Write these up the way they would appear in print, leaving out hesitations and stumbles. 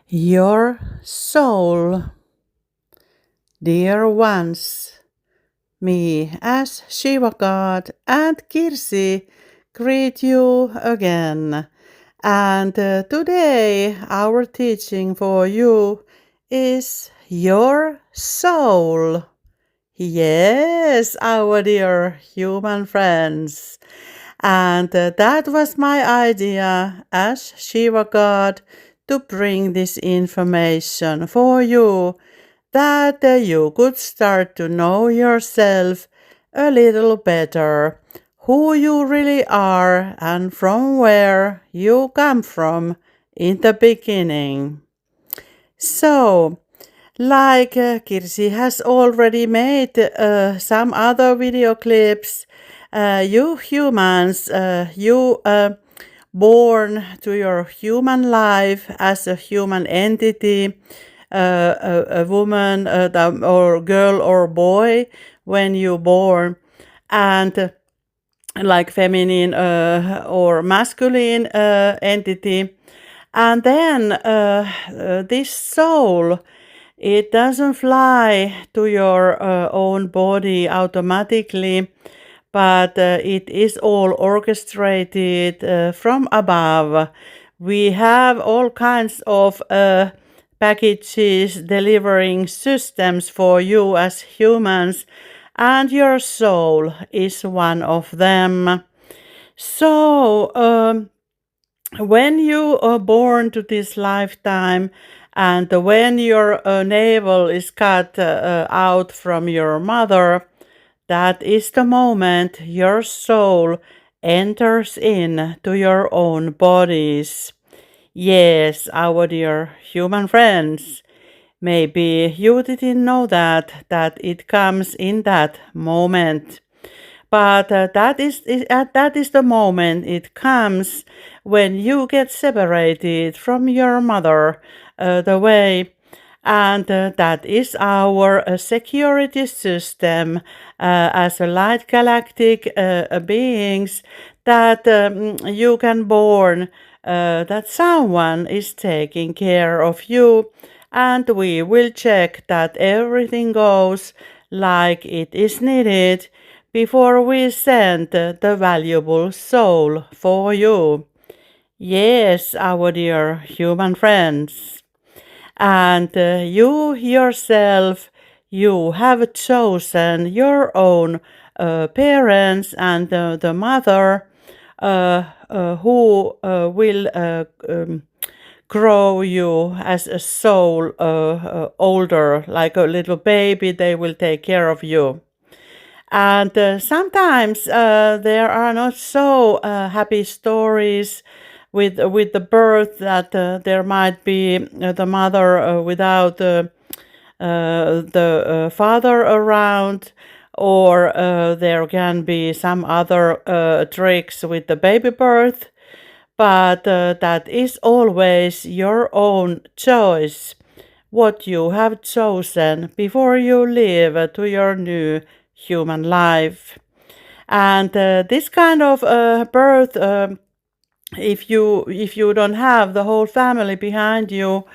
Your soul, dear ones, me as Shiva God and Kirsi greet you again. And today our teaching for you is your soul. Yes, our dear human friends. And that was my idea as Shiva God to bring this information for you that you could start to know yourself a little better, who you really are and from where you come from in the beginning. So, like Kirsi has already made some other video clips, you humans, you born to your human life as a human entity, a woman or girl or boy when you born, and like feminine or masculine entity. And then this soul, it doesn't fly to your own body automatically, but it is all orchestrated from above. We have all kinds of packages delivering systems for you as humans, and your soul is one of them. So, when you are born to this lifetime and when your navel is cut out from your mother, that is the moment your soul enters in to your own bodies. Yes, our dear human friends, maybe you didn't know that it comes in that moment. But that is the moment it comes when you get separated from your mother, the way, and that is our security system as a light galactic beings that you can born that someone is taking care of you, and we will check that everything goes like it is needed before we send the valuable soul for you. Yes, our dear human friends. And you yourself, you have chosen your own parents and the mother who will grow you as a soul older, like a little baby. They will take care of you. And sometimes there are not so happy stories with the birth that there might be the mother without the father around, or there can be some other tricks with the baby birth, but that is always your own choice, what you have chosen before you live to your new human life. And this kind of birth, if you don't have the whole family behind you,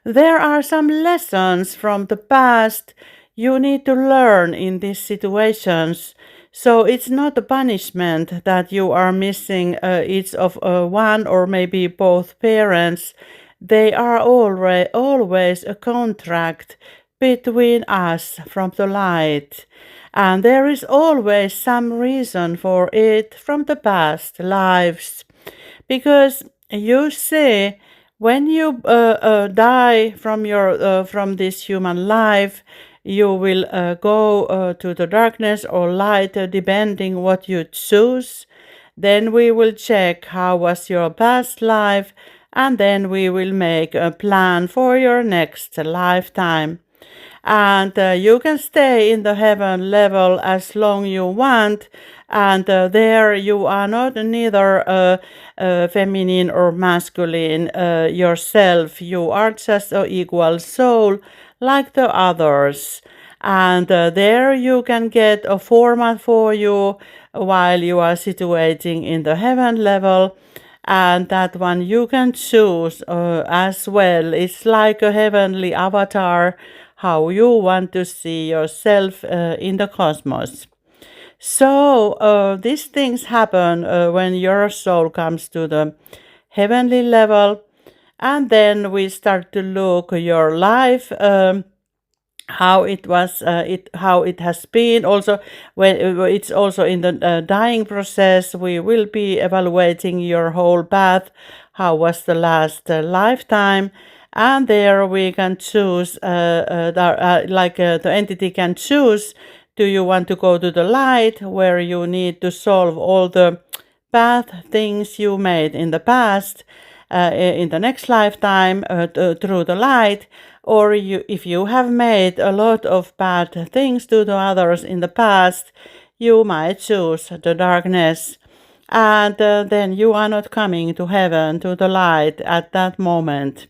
there are some lessons from the past you need to learn in these situations. So it's not a punishment that you are missing each of one or maybe both parents. They are always a contract between us from the light. And there is always some reason for it from the past lives. Because you see, when you die from this human life, you will go to the darkness or light, depending what you choose. Then we will check how was your past life, and then we will make a plan for your next lifetime. And you can stay in the heaven level as long you want, and there you are not neither feminine or masculine yourself. You are just an equal soul like the others, and there you can get a format for you while you are situating in the heaven level. and that one you can choose as well. It's like a heavenly avatar, how you want to see yourself in the cosmos. So these things happen when your soul comes to the heavenly level, and then we start to look your life. How it was how it has been also when it's also in the dying process. We will be evaluating your whole path, how was the last lifetime, and there we can choose the entity can choose, do you want to go to the light where you need to solve all the bad things you made in the past in the next lifetime through the light, or if you have made a lot of bad things to the others in the past, you might choose the darkness, and then you are not coming to heaven, to the light at that moment.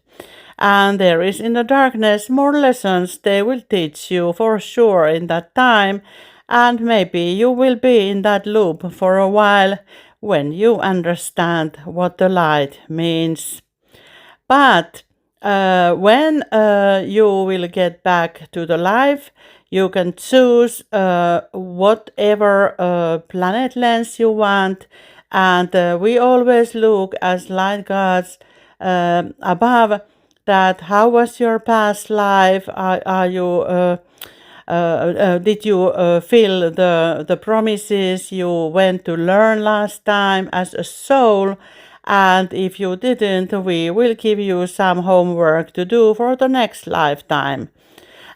And there is in the darkness more lessons they will teach you for sure in that time, and maybe you will be in that loop for a while when you understand what the light means. But when you will get back to the life, you can choose whatever planet lens you want, and we always look as light gods above that. How was your past life? Are you did you feel the promises you went to learn last time as a soul? And if you didn't, we will give you some homework to do for the next lifetime.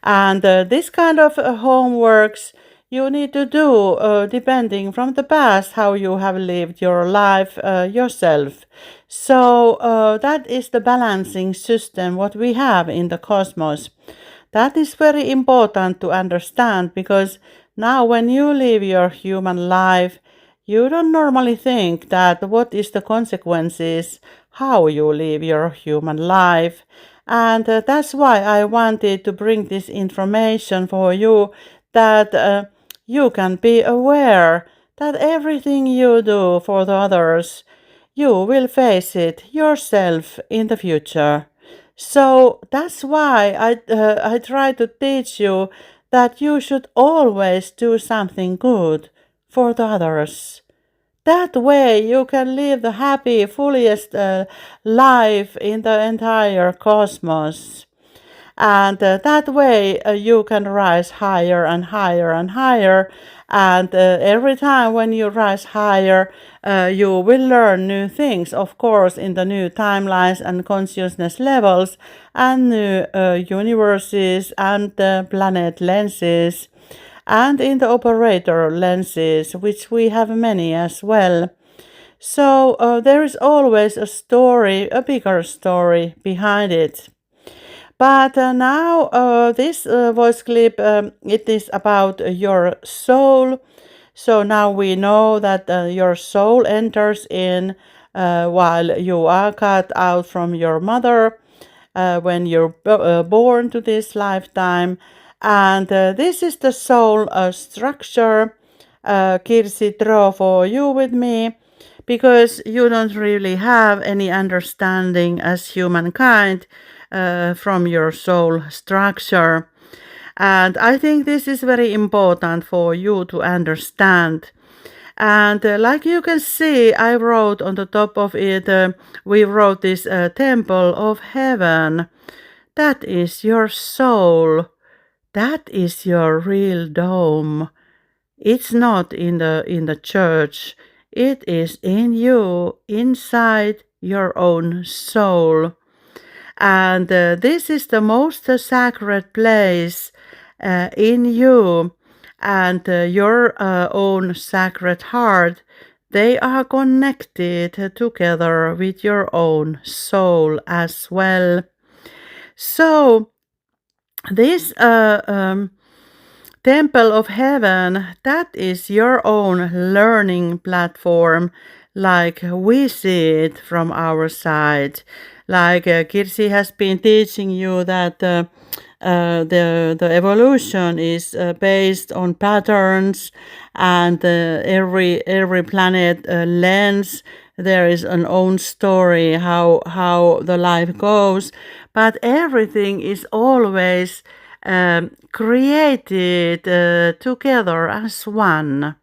And this kind of homeworks you need to do depending from the past, how you have lived your life yourself. So that is the balancing system what we have in the cosmos. That is very important to understand, because now when you live your human life, you don't normally think that what is the consequences how you live your human life. And that's why I wanted to bring this information for you, that you can be aware that everything you do for the others, you will face it yourself in the future. So that's why I try to teach you that you should always do something good for the others. That way you can live the happy, fullest life in the entire cosmos. And that way you can rise higher and higher and higher. And every time when you rise higher, you will learn new things, of course, in the new timelines and consciousness levels, and new universes and planet lenses, and in the operator lenses, which we have many as well. So there is always a story, a bigger story behind it. But now this voice clip, it is about your soul. So now we know that your soul enters in while you are cut out from your mother when you're born to this lifetime. And this is the soul structure. Kirsi, draw for you with me, because you don't really have any understanding as humankind from your soul structure. And I think this is very important for you to understand. And like you can see, I wrote on the top of it, we wrote this temple of heaven. That is your soul. That is your real dome. It's not in the church. It is in you, inside your own soul. And this is the most sacred place in you, and your own sacred heart. They are connected together with your own soul as well. So this temple of heaven, that is your own learning platform, like we see it from our side. Like Kirsi has been teaching you that the evolution is based on patterns, and every planet lens there is an own story how the life goes, but everything is always created together as one.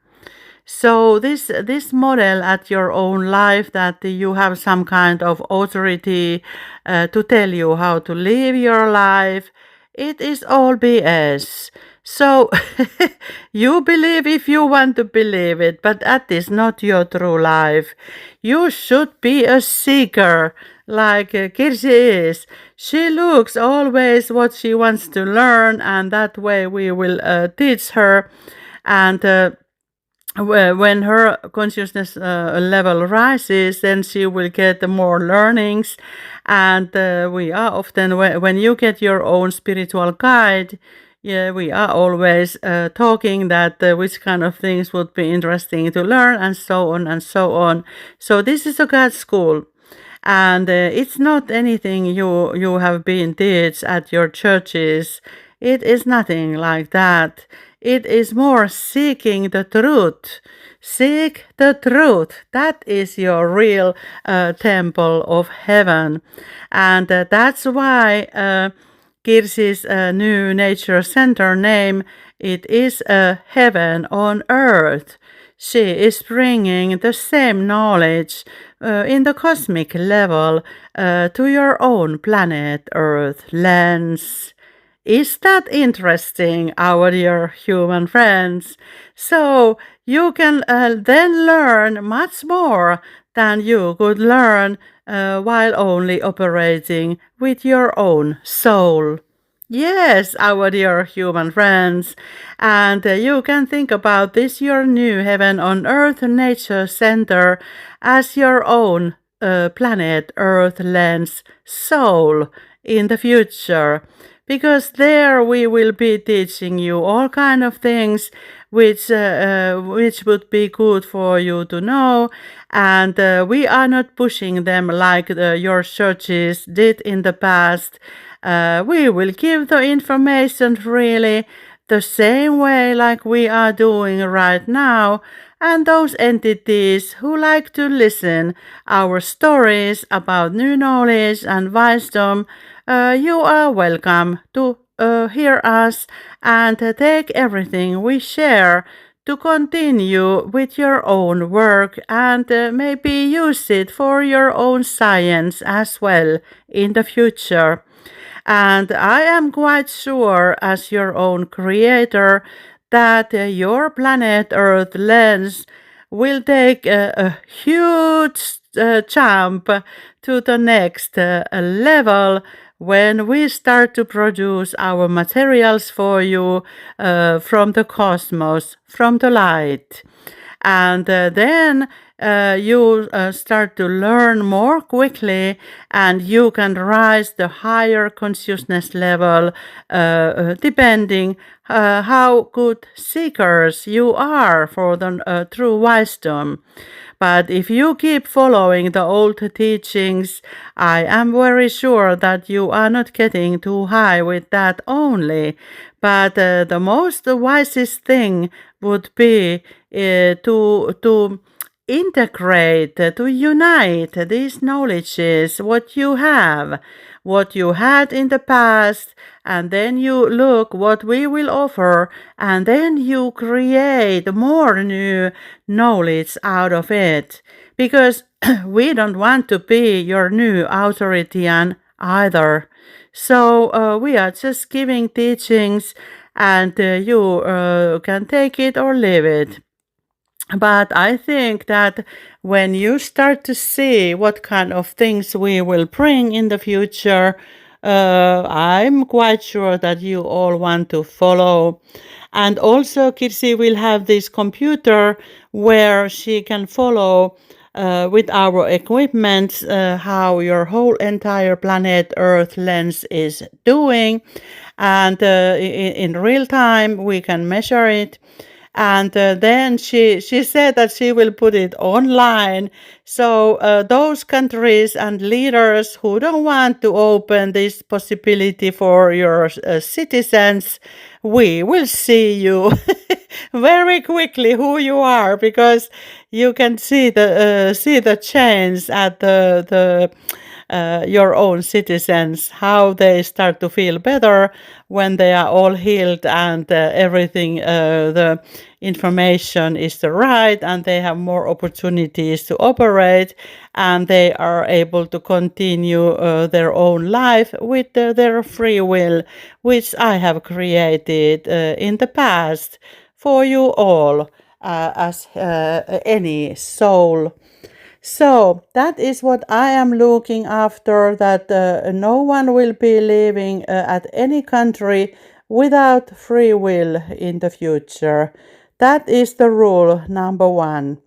So this model at your own life, that you have some kind of authority to tell you how to live your life, it is all BS. So you believe if you want to believe it, but that is not your true life. You should be a seeker like Kirsi is. She looks always what she wants to learn, and that way we will teach her. And when her consciousness level rises, then she will get more learnings. And we are often, when you get your own spiritual guide, yeah, we are always talking that which kind of things would be interesting to learn, and so on and so on. So this is a God school. And it's not anything you have been taught at your churches. It is nothing like that. It is more seeking the truth. Seek the truth. That is your real temple of heaven. And that's why Kirsi's new nature center name, it is a heaven on earth. She is bringing the same knowledge in the cosmic level to your own planet Earth lens. Is that interesting, our dear human friends? So you can then learn much more than you could learn while only operating with your own soul. Yes, our dear human friends, and you can think about this your new heaven on earth nature center as your own planet earth lens soul in the future, because there we will be teaching you all kind of things which would be good for you to know, and we are not pushing them like your churches did in the past. We will give the information really the same way like we are doing right now, and those entities who like to listen our stories about new knowledge and wisdom, you are welcome to hear us and take everything we share to continue with your own work, and maybe use it for your own science as well in the future. And I am quite sure, as your own creator, that your planet Earth lens will take a huge jump to the next level when we start to produce our materials for you from the cosmos, from the light. And then you start to learn more quickly, and you can rise the higher consciousness level depending how good seekers you are for the true wisdom. But if you keep following the old teachings, I am very sure that you are not getting too high with that only. But the most wisest thing would be to integrate, to unite these knowledges, what you have, what you had in the past, and then you look what we will offer, and then you create more new knowledge out of it. Because we don't want to be your new authority either. So we are just giving teachings, and you can take it or leave it. But I think that when you start to see what kind of things we will bring in the future, I'm quite sure that you all want to follow. And also Kirsi will have this computer where she can follow with our equipment how your whole entire planet Earth lens is doing. And in real time we can measure it. And then she said that she will put it online. So those countries and leaders who don't want to open this possibility for your citizens, we will see you very quickly who you are, because you can see the change at the your own citizens, how they start to feel better when they are all healed and everything, the information is the right, and they have more opportunities to operate, and they are able to continue their own life with their free will, which I have created in the past for you all as any soul. So that is what I am looking after, that no one will be living at any country without free will in the future. That is the rule number one.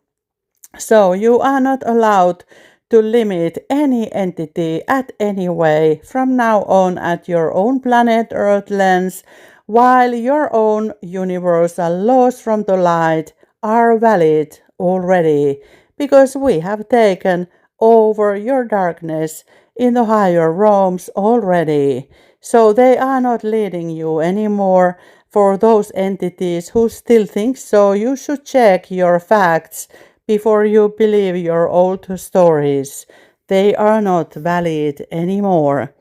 So you are not allowed to limit any entity at any way from now on at your own planet Earth lens, while your own universal laws from the light are valid already, because we have taken over your darkness in the higher realms already. So they are not leading you anymore. For those entities who still think so, you should check your facts before you believe your old stories. They are not valid anymore.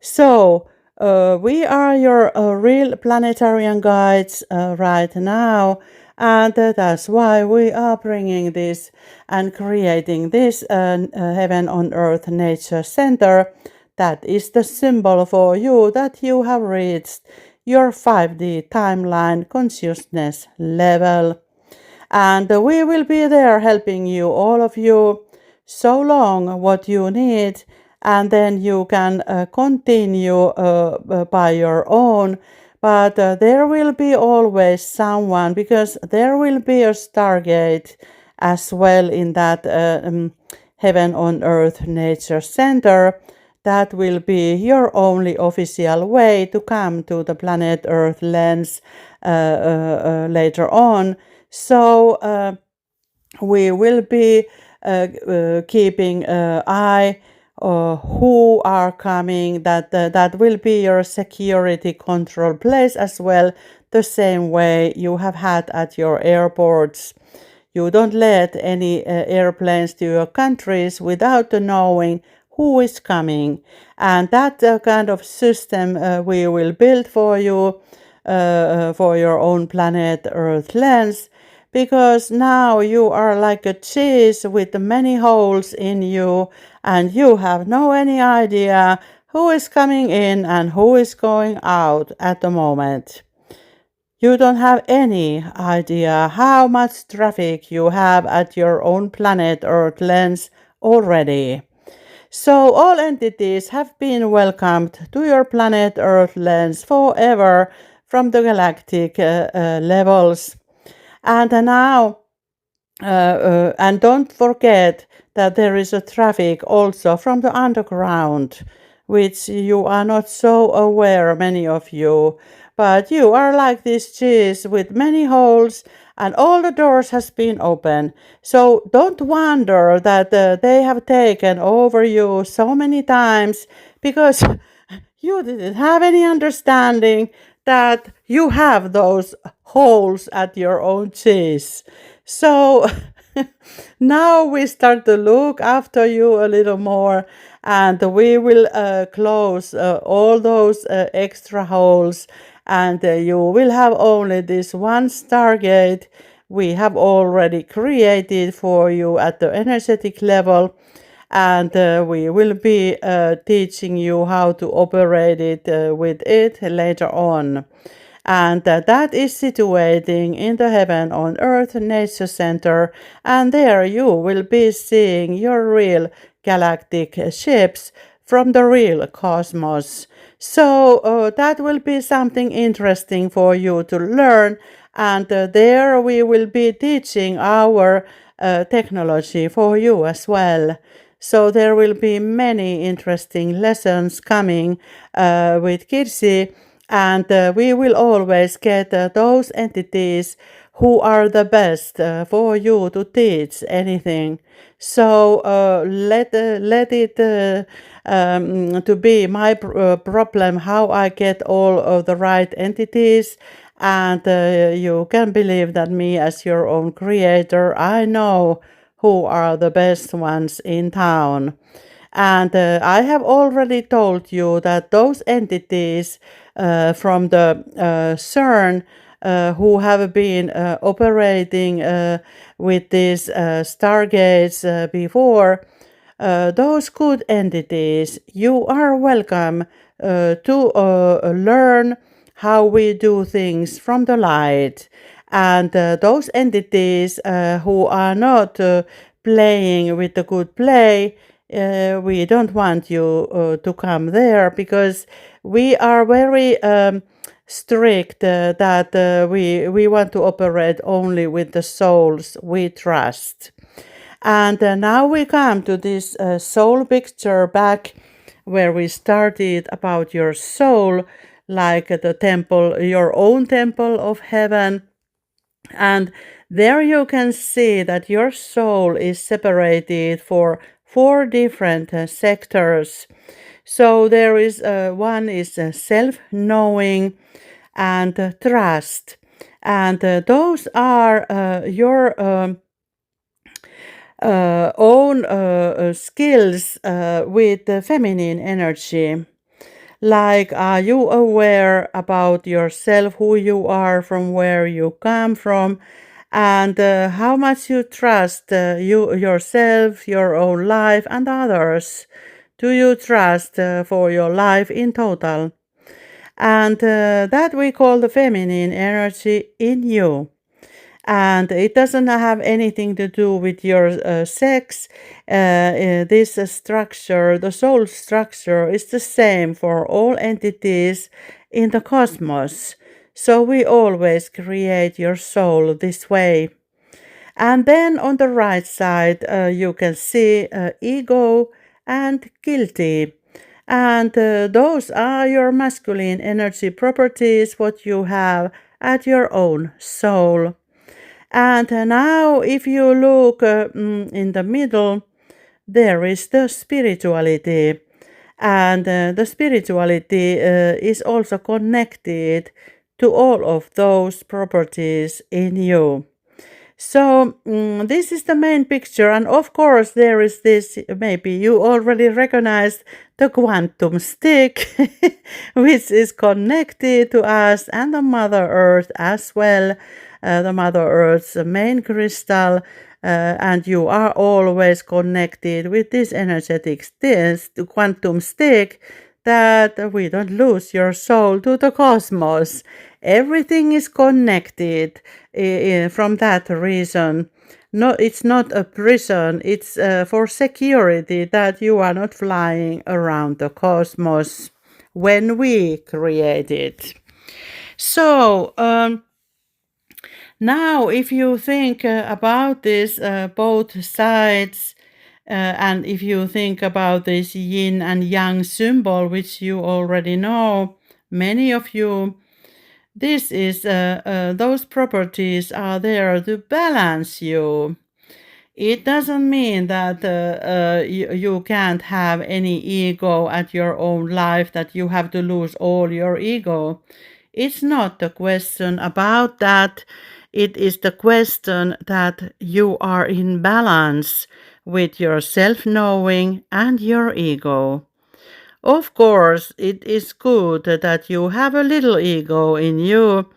So, we are your real planetarian guides right now, and that's why we are bringing this and creating this Heaven on Earth Nature Center. That is the symbol for you that you have reached your 5D timeline consciousness level. And we will be there helping you, all of you, so long what you need, and then you can continue by your own. But there will be always someone, because there will be a Stargate as well in that Heaven on Earth Nature Center. That will be your only official way to come to the planet Earth lens later on. So we will be keeping eye who are coming. That will be your security control place as well, the same way you have had at your airports. You don't let any airplanes to your countries without knowing who is coming. And that kind of system we will build for you for your own planet Earth lens, because now you are like a cheese with many holes in you, and you have no any idea who is coming in and who is going out at the moment. You don't have any idea how much traffic you have at your own planet Earth lens already. So all entities have been welcomed to your planet Earth lens forever from the galactic levels. And now, and don't forget that there is a traffic also from the underground, which you are not so aware, many of you. But you are like this cheese with many holes, and all the doors has been open. So don't wonder that they have taken over you so many times, because you didn't have any understanding that you have those holes at your own cheese. So now we start to look after you a little more, and we will close all those extra holes, and you will have only this one Stargate we have already created for you at the energetic level, and we will be teaching you how to operate it with it later on. And that is situating in the Heaven on Earth Nature Center, and there you will be seeing your real galactic ships from the real cosmos. So that will be something interesting for you to learn, and there we will be teaching our technology for you as well. So there will be many interesting lessons coming with Kirsi, and we will always get those entities who are the best for you to teach anything. So let it to be my problem how I get all of the right entities, And you can believe that me, as your own creator, I know who are the best ones in town. And I have already told you that those entities from the CERN who have been operating with these stargates before, those good entities, you are welcome to learn how we do things from the light. And those entities who are not playing with the good play, we don't want you to come there, because we are very strict that we want to operate only with the souls we trust. And now we come to this soul picture back where we started about your soul, like the temple, your own temple of heaven. And there you can see that your soul is separated for four different sectors. So there is one is self-knowing and trust. And those are your own skills with the feminine energy. Like, are you aware about yourself, who you are, from where you come from, and how much you trust you yourself, your own life, and others? Do you trust for your life in total? And that we call the feminine energy in you. And it doesn't have anything to do with your sex. This structure, the soul structure, is the same for all entities in the cosmos. So we always create your soul this way. And then on the right side, you can see ego and guilty. And those are your masculine energy properties, what you have at your own soul. And now, if you look in the middle, there is the spirituality. And the spirituality is also connected to all of those properties in you. So this is the main picture, and of course there is this, maybe you already recognized the quantum stick, which is connected to us and the Mother Earth as well, the Mother Earth's main crystal, and you are always connected with this energetic quantum stick, that we don't lose your soul to the cosmos. Everything is connected from that reason. No, it's not a prison, it's for security, that you are not flying around the cosmos when we create it. So, now if you think about this, both sides, and if you think about this yin and yang symbol, which you already know, many of you, this is those properties are there to balance you. It doesn't mean that you can't have any ego at your own life, that you have to lose all your ego. It's not the question about that. It is the question that you are in balance with your self-knowing and your ego. Of course, it is good that you have a little ego in you,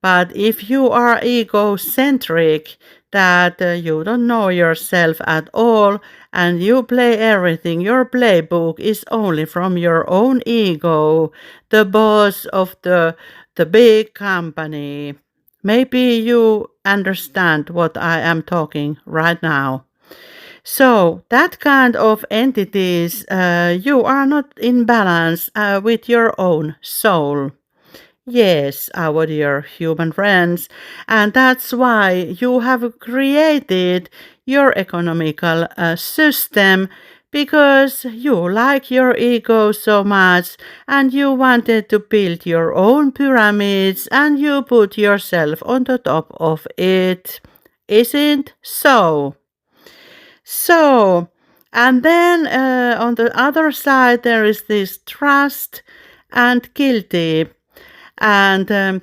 but if you are egocentric, that you don't know yourself at all, and you play everything, your playbook is only from your own ego, the boss of the big company. Maybe you understand what I am talking right now. So that kind of entities, you are not in balance with your own soul. Yes, our dear human friends, and that's why you have created your economical system, because you like your ego so much and you wanted to build your own pyramids and you put yourself on the top of it. Isn't so? So, and then on the other side, there is this trust and guilty. And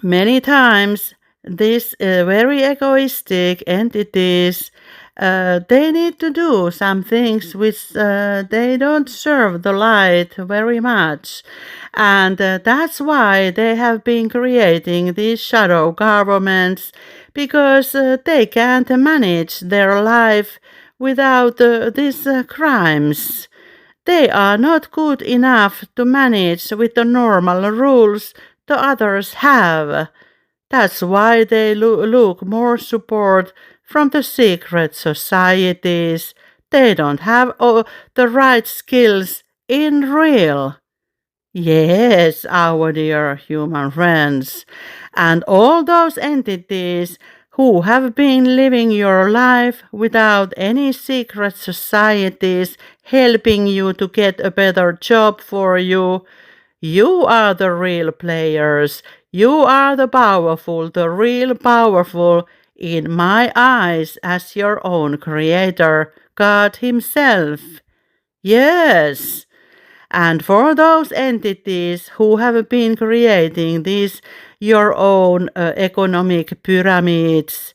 Many times, these very egoistic entities they need to do some things which they don't serve the light very much. And that's why they have been creating these shadow governments, because they can't manage their life without these crimes. They are not good enough to manage with the normal rules the others have. That's why they look more support from the secret societies. They don't have the right skills in real. Yes, our dear human friends, and all those entities who have been living your life without any secret societies helping you to get a better job for you. You are the real players. You are the powerful, the real powerful in my eyes as your own creator, God Himself. Yes. And for those entities who have been creating these your own economic pyramids,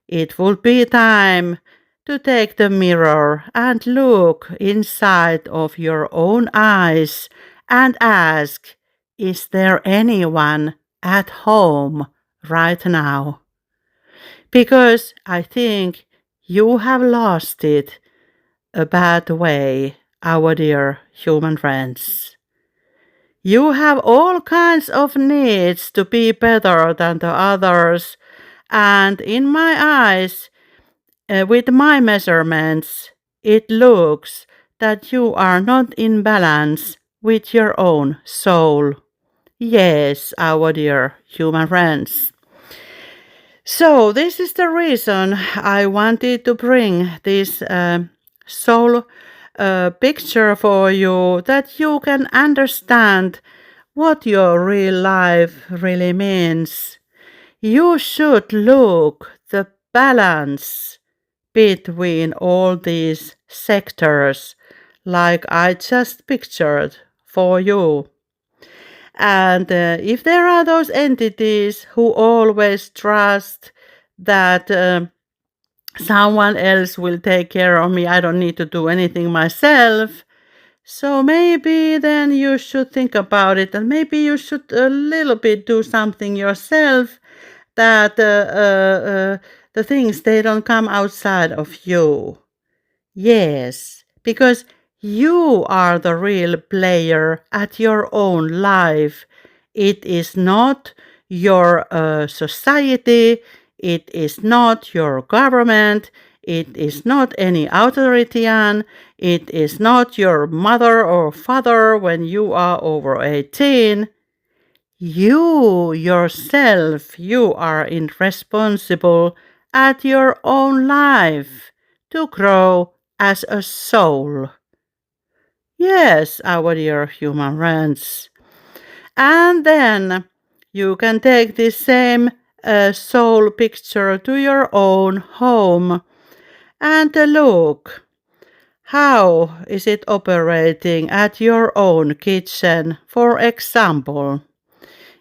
it would be time to take the mirror and look inside of your own eyes and ask, is there anyone at home right now? Because I think you have lost it a bad way, our dear human friends. You have all kinds of needs to be better than the others, and in my eyes, with my measurements, it looks that you are not in balance with your own soul. Yes, our dear human friends. So, this is the reason I wanted to bring this soul picture for you, that you can understand what your real life really means. You should look the balance between all these sectors, like I just pictured for you. And if there are those entities who always trust that someone else will take care of me, I don't need to do anything myself, so maybe then you should think about it, and maybe you should a little bit do something yourself, that the things, they don't come outside of you. Yes, because you are the real player at your own life. It is not your society, it is not your government, it is not any authoritarian, it is not your mother or father when you are over 18. You yourself, you are responsible at your own life to grow as a soul. Yes, our dear human friends. And then you can take this same soul picture to your own home and look, how is it operating at your own kitchen, for example?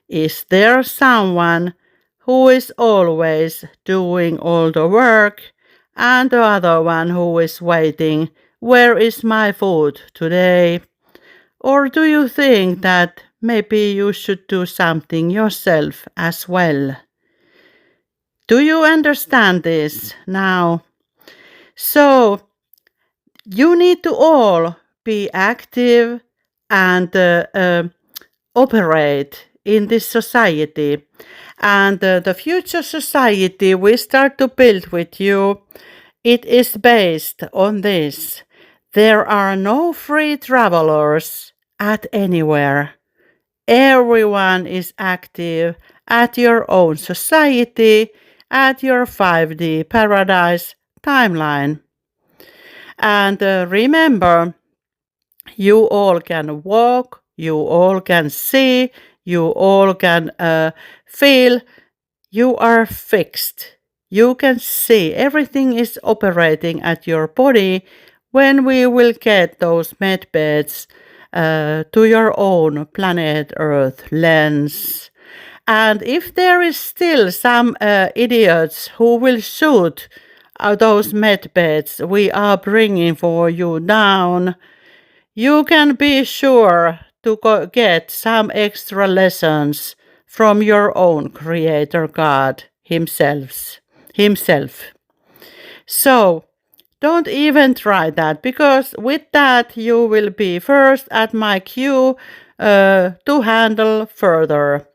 Is there someone who is always doing all the work and the other one who is waiting, where is my food today? Or do you think that maybe you should do something yourself as well? Do you understand this now? So, you need to all be active and operate in this society. And the future society we start to build with you, it is based on this. There are no free travelers at anywhere. Everyone is active at your own society, at your 5D paradise timeline. And remember, you all can walk, you all can see, you all can feel. You are fixed. You can see everything is operating at your body when we will get those med beds to your own planet Earth lens. And if there is still some idiots who will shoot those medbeds we are bringing for you down, you can be sure to get some extra lessons from your own Creator God Himself. So, don't even try that because with that you will be first at my queue to handle further.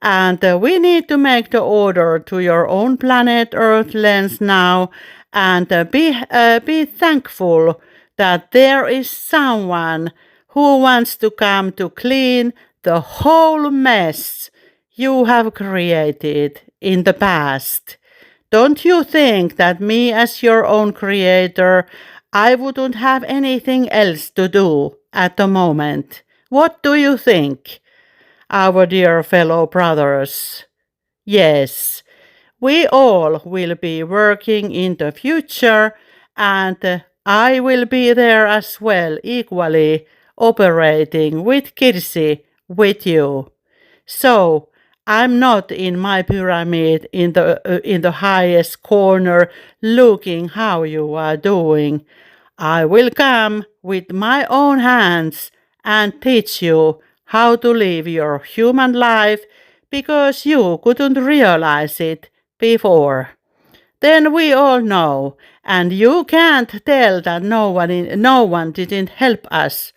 And we need to make the order to your own planet Earth lens now and be thankful that there is someone who wants to come to clean the whole mess you have created in the past. Don't you think that me as your own creator, I wouldn't have anything else to do at the moment? What do you think, our dear fellow brothers? Yes, we all will be working in the future, and I will be there as well, equally operating with Kirsi with you. So I'm not in my pyramid in the highest corner looking how you are doing. I will come with my own hands and teach you how to live your human life because you couldn't realize it before. Then we all know, and you can't tell that no one didn't help us.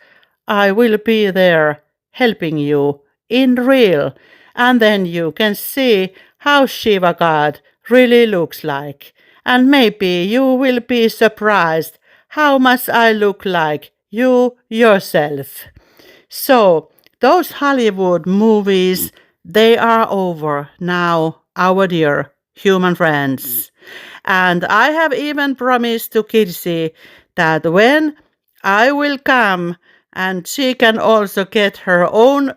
I will be there helping you in real, and then you can see how Shiva God really looks like. And maybe you will be surprised how much I look like you yourself. So, those Hollywood movies, they are over now, our dear human friends. And I have even promised to Kirsi that when I will come and she can also get her own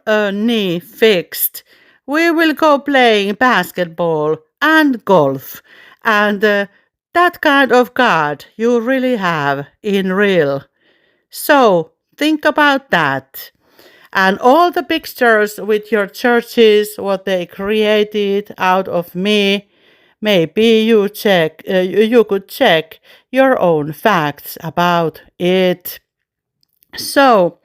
knee fixed, we will go playing basketball and golf. And that kind of God you really have in real. So think about that. And all the pictures with your churches, what they created out of me, maybe you could check your own facts about it. So,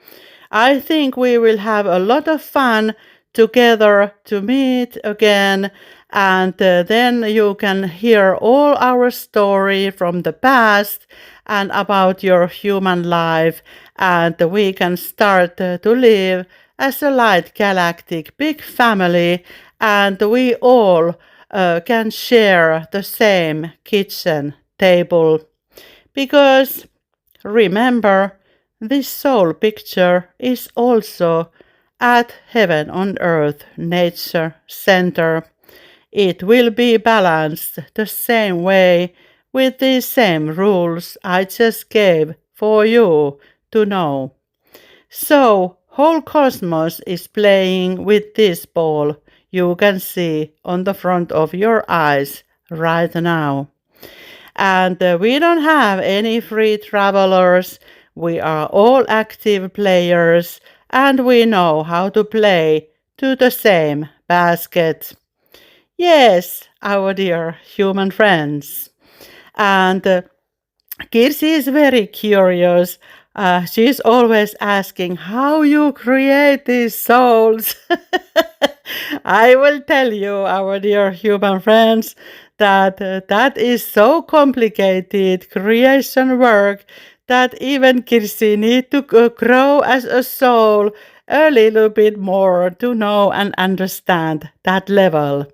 I think we will have a lot of fun together to meet again, and then you can hear all our story from the past and about your human life, and we can start to live as a light galactic big family, and we all can share the same kitchen table. Because remember, this soul picture is also at Heaven on Earth Nature Center. It will be balanced the same way with the same rules I just gave for you to know. So, whole cosmos is playing with this ball you can see on the front of your eyes right now. And we don't have any free travelers. We are all active players and we know how to play to the same basket. Yes, our dear human friends. And Kirsi is very curious. She's always asking how you create these souls. I will tell you, our dear human friends, that that is so complicated creation work that even Kirsi need to grow as a soul a little bit more to know and understand that level.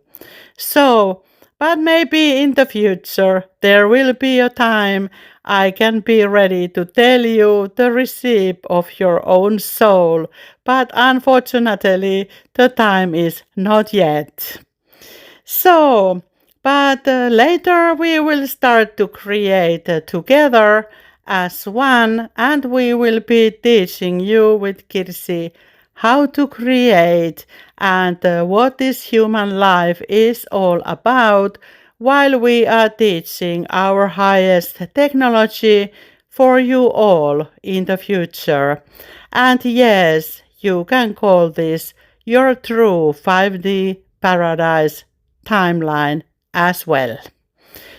So, but maybe in the future there will be a time I can be ready to tell you the recipe of your own soul, but unfortunately the time is not yet. So, but later we will start to create together as one, and we will be teaching you with Kirsi how to create and what this human life is all about while we are teaching our highest technology for you all in the future. And yes, you can call this your true 5D paradise timeline as well.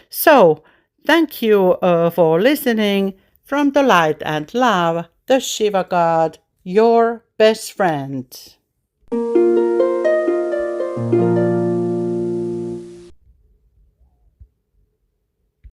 So, thank you for listening. From the light and love, the Shiva God, your best friend.